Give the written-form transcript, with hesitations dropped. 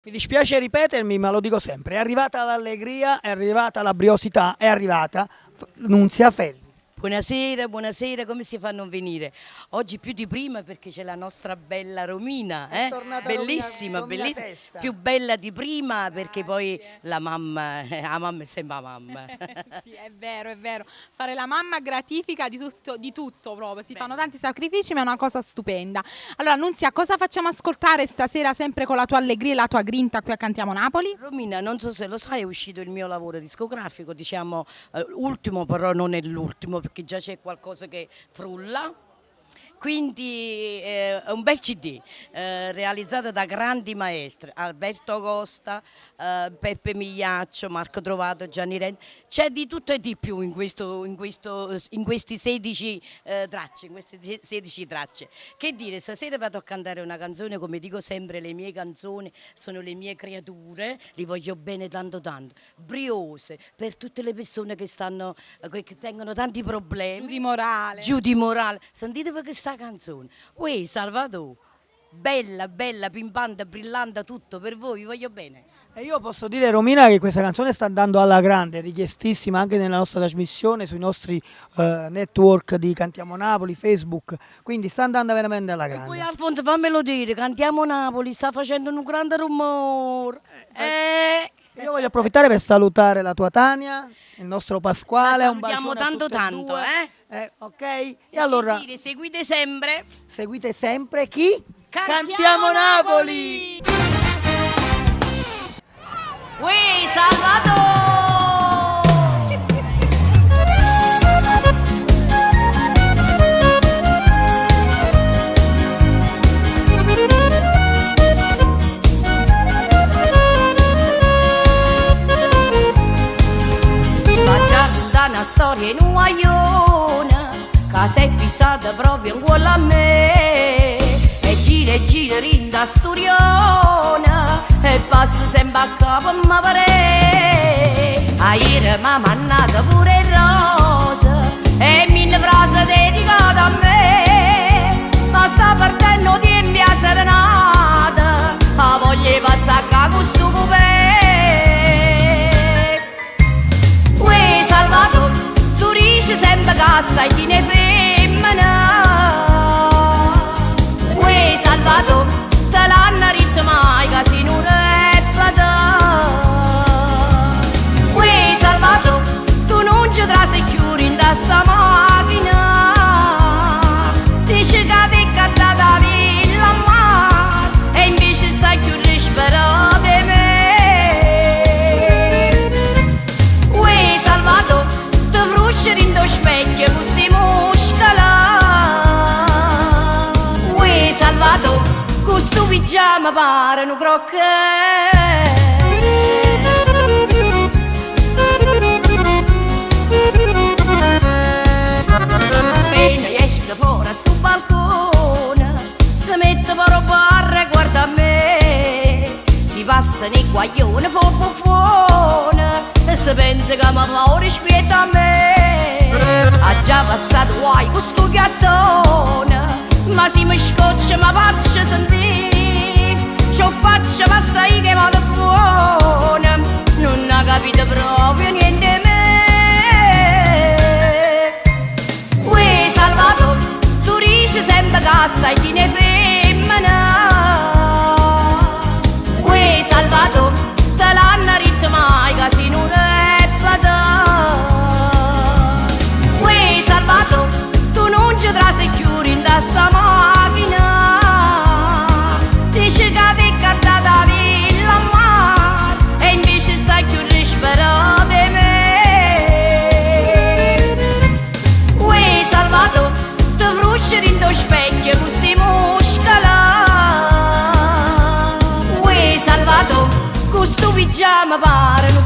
Mi dispiace ripetermi, ma lo dico sempre, è arrivata l'allegria, è arrivata la briosità, è arrivata Nunzia Felli. Buonasera, buonasera, come si fa a non venire? Oggi più di prima perché c'è la nostra bella Romina, bellissima, Romina bellissima, Sessa. più bella di prima perché poi la mamma è sempre la mamma. Sì, è vero, fare la mamma gratifica di tutto proprio, si fanno tanti sacrifici ma è una cosa stupenda. Allora Nunzia, cosa facciamo ascoltare stasera sempre con la tua allegria e la tua grinta qui a Cantiamo Napoli? Romina, non so se lo sai, è uscito il mio lavoro discografico, diciamo ultimo, però non è l'ultimo perché già c'è qualcosa che frulla. Quindi è un bel CD realizzato da grandi maestri, Alberto Costa, Peppe Migliaccio, Marco Trovato, Gianni Renti. C'è di tutto e di più in questi 16 tracce. Che dire, stasera vado a cantare una canzone, come dico sempre, le mie canzoni sono le mie creature, li voglio bene tanto tanto, briose per tutte le persone che tengono tanti problemi. Giù di morale. Sentite questa canzone, uè Salvatore, bella, pimpante, brillante, tutto per voi, vi voglio bene. E io posso dire, Romina, che questa canzone sta andando alla grande, richiestissima anche nella nostra trasmissione, sui nostri network di Cantiamo Napoli, Facebook, quindi sta andando veramente alla E grande. poi Alfonso, fammelo dire, Cantiamo Napoli, sta facendo un grande rumore. Io voglio approfittare per salutare la tua Tania, il nostro Pasquale, La un salutiamo bacione a tutte e tanto, due. Ok? E allora Che dire, seguite sempre seguite sempre chi? Cantiamo Napoli! Uè Salvatore! Una storia in un guaglione che si è fissata proprio in cuore a me e gira rinda storione e passa sempre a capo ma pare a ieri mi ha mandato pure il rosa e 1000 frasi dedicate a me ma sta partendo di mia serenata a voglia di passare a questo coupé. Salvatore, tu dici sempre che stai in femmina. Uè Salvatore, te l'hanno detto mai che si non ripete. Uè Salvatore, tu non ci trasi chiudi in questa macchina. Dici che ti è cattata villa a mare e invece stai più risperato di me. Rindo specchio con sti muscoli. Uè Salvatore, con sto pigiama pare un croquet. Appena esce fuori a sto balcone si mette però barra e guarda a me. Si passa nei guaglioni fuori e si pensa che mi fa rispetto a me. Ha già passato guai con sto gattone ma se mi scoccia mi faccio sentire ciò faccio passare che vado buona non ha capito proprio niente me. Uè Salvatore, tu dici sempre che stai in femmina. Uè Salvatore, te l'hanno detto mai che si non ripete. Uè Salvatore, tu non ci trasi chiudi in questa macchina. Dici che ti è cattata villa a mare e invece stai più risperato di me. Uè Salvatore, ti frusci rindo specchio con sti muscoli. Uè Salvatore, con sto pigiama pare un